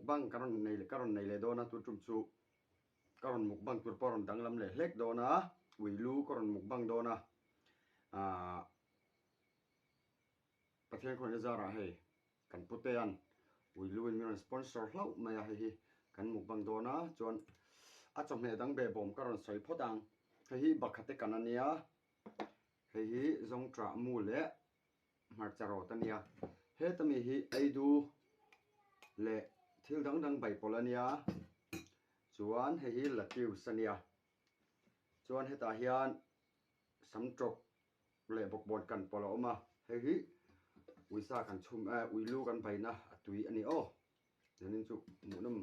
mukbang karon nei le dona tu chumchu karon mukbang tur poron danglam le hlek dona uilu karon mukbang dona pathian khon zara he kan putean uilu in min sponsor hlau maya hi kan mukbang dona chon a chomhe dang be bom karon soi phodang hi bakhate kanania hi zong tra mu le mar charo tania he tami hi aidu le thil dang bai polania chuan hi latiu sania chuan heta hian samtrok le bokbon kan polo ma hi uisa kan chum uilu kan baina atui ani o nanin chu munum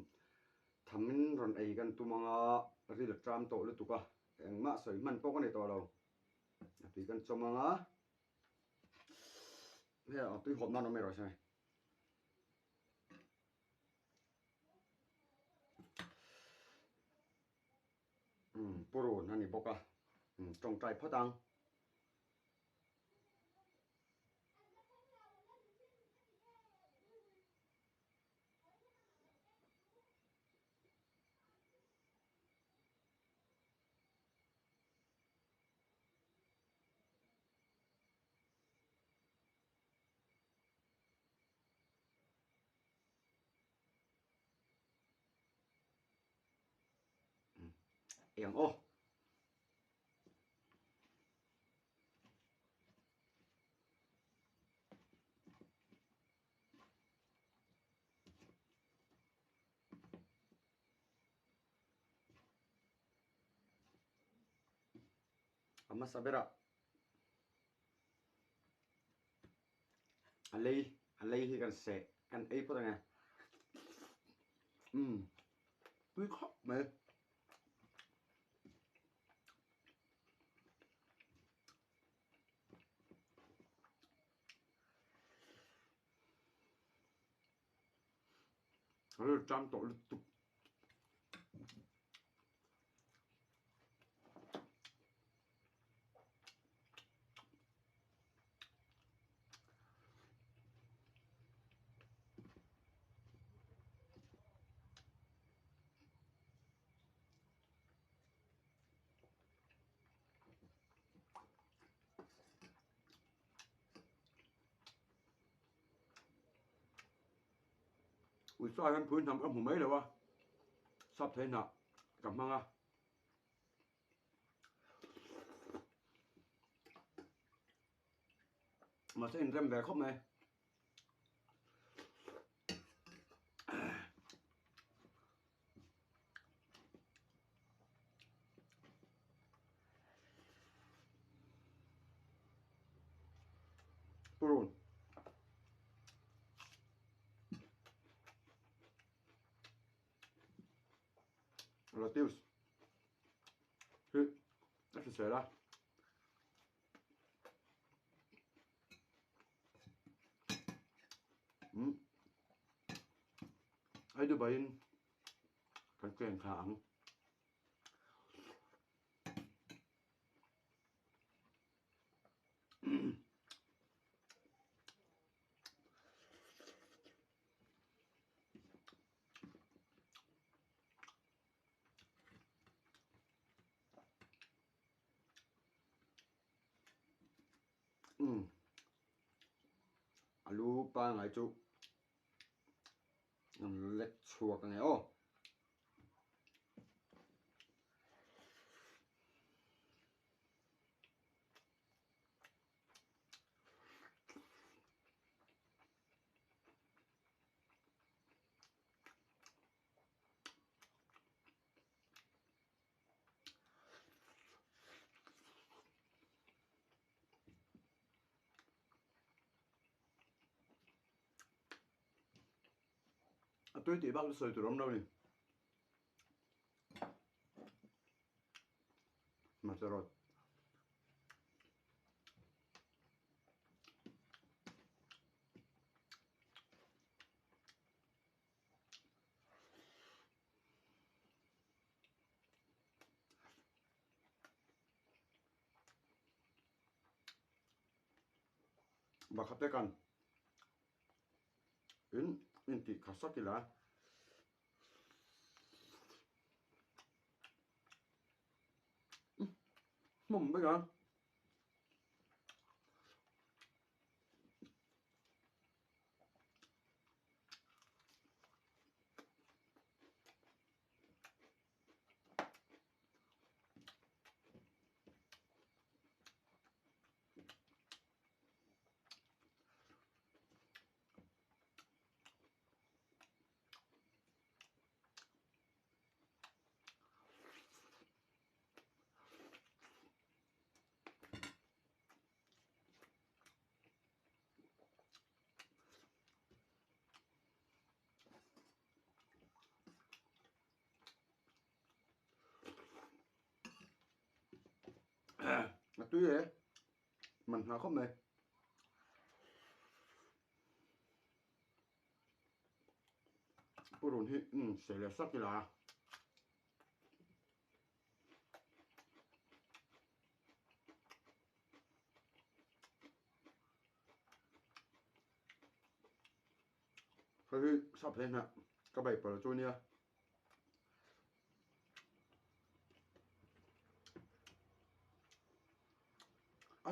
thamin ron ei kan tumanga ril tram to lu tuka engma soi man pok ani to lo atui kan chomanga he atui hopna no me ro sai puro nani boka trong trai phodang yang oh amma sabera alei hi kan se kan ei podanga tui khop me trăm tổ lực tục ui xoay hắn phun thầm hủ mấy rồi wa sắp thế nào cảm ơn mà sẽ rem về khóc này Purun relatives das ist ja da ai đưa bayin kan keng khang alu pa ngai chu lek chuak ngai o tôi thì bác sợi từ đâu đi mà sao rồi bác hấp tết ăn in thì khá sắc là มุมไปก่อนmà tuy vậy mình họ không này bữa rồi thì sẽ là sắp là phải sắp thế nè các bạn bảo cho nha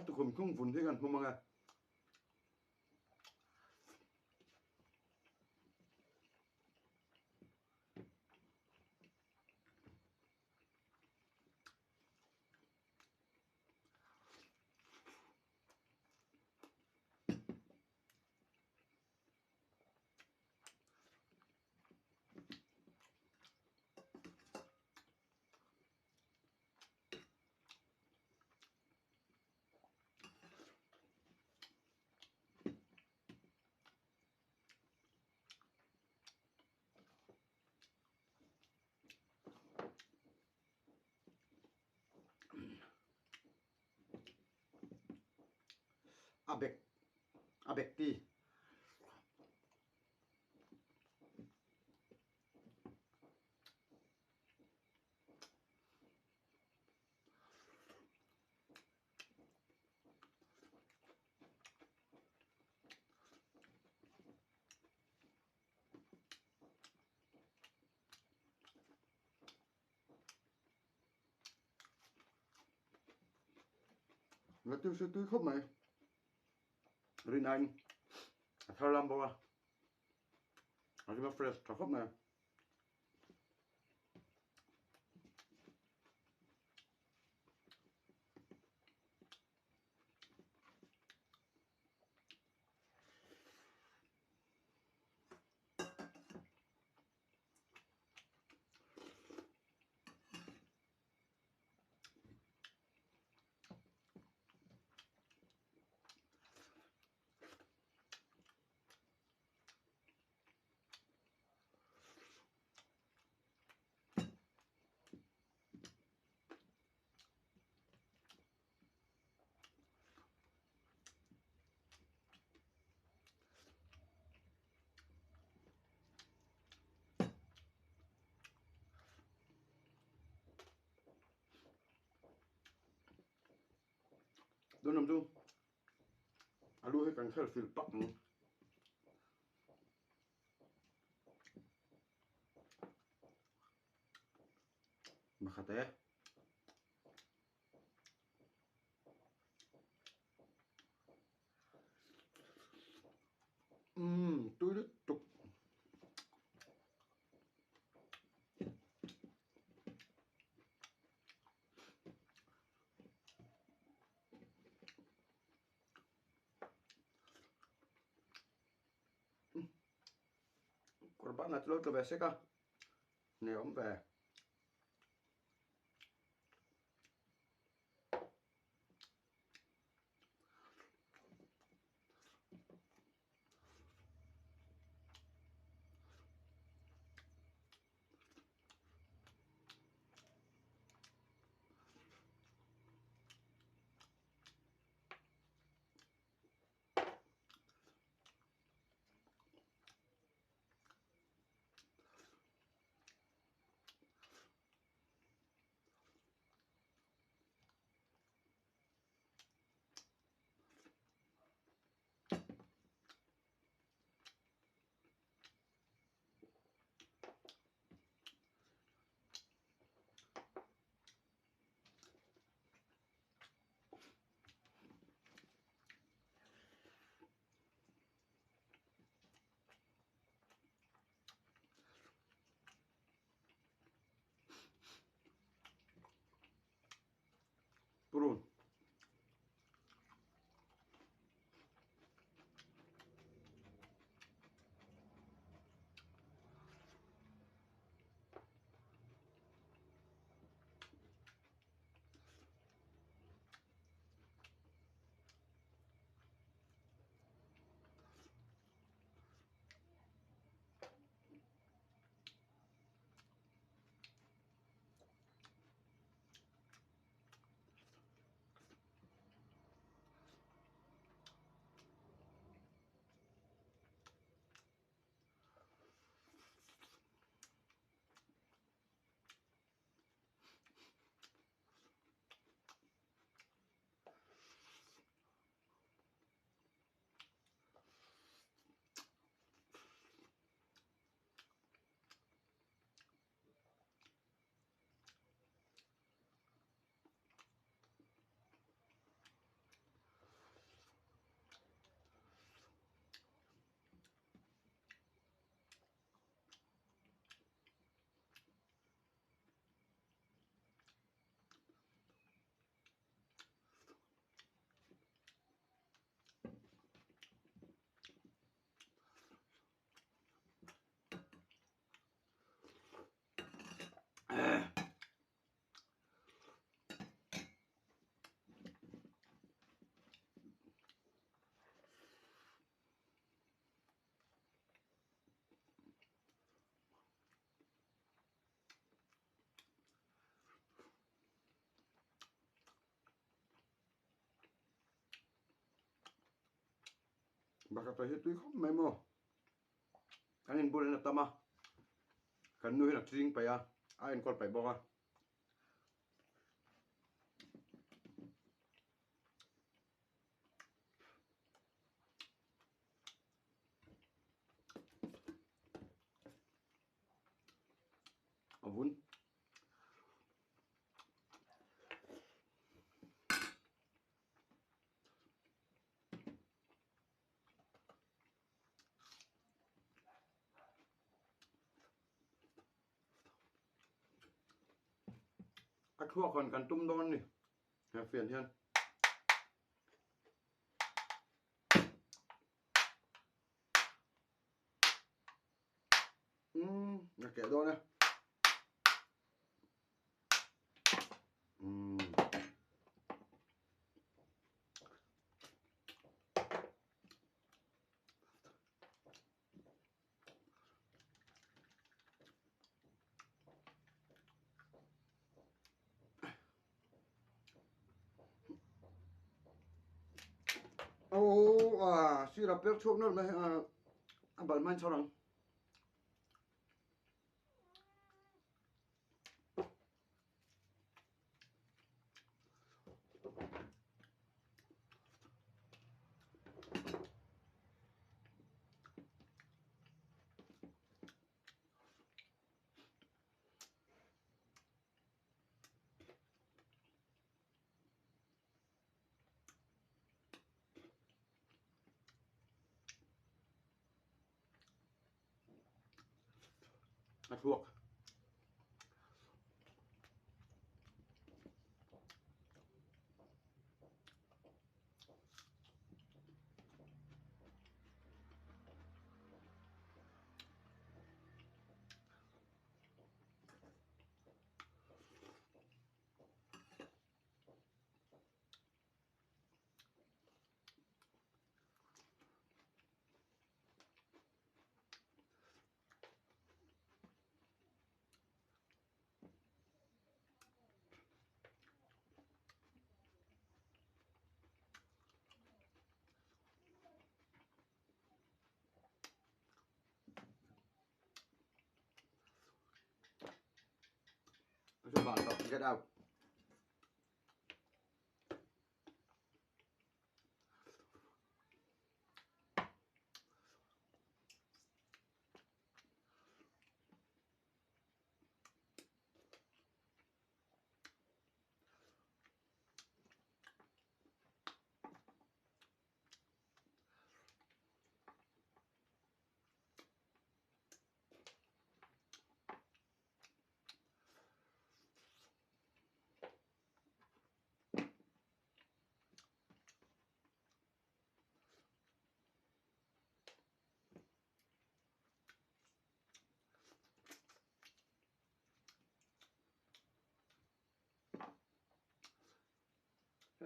tụi mình không vun thếกันkhông mang à avec ti là tiêu sư tươi không mày Rin anh thao làm bao à mà fresh thao không mày Doon nam tu alu he kan khel fil pak nu makhate tu tuk Korban là lối về sẽ cơ nếu ông về Baka to hitu ko memo. Kanin bulan na tama. Kanu hinak sing pa ya. Ayon kol pa boka. Avun. At huwa kon kan tum don ni. Ha fian hian. Na ke do na. Sira per chok nol mai bal man chorang. At huwak. Get out.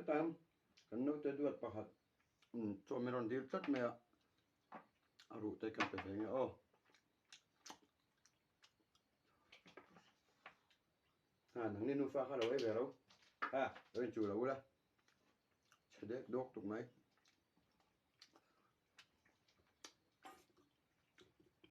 Tam kan no te duat pahat so meron dir tat me aru te kan te nge nang ni nu fa kha lo e bero ren chu lo la chedek dok tuk mai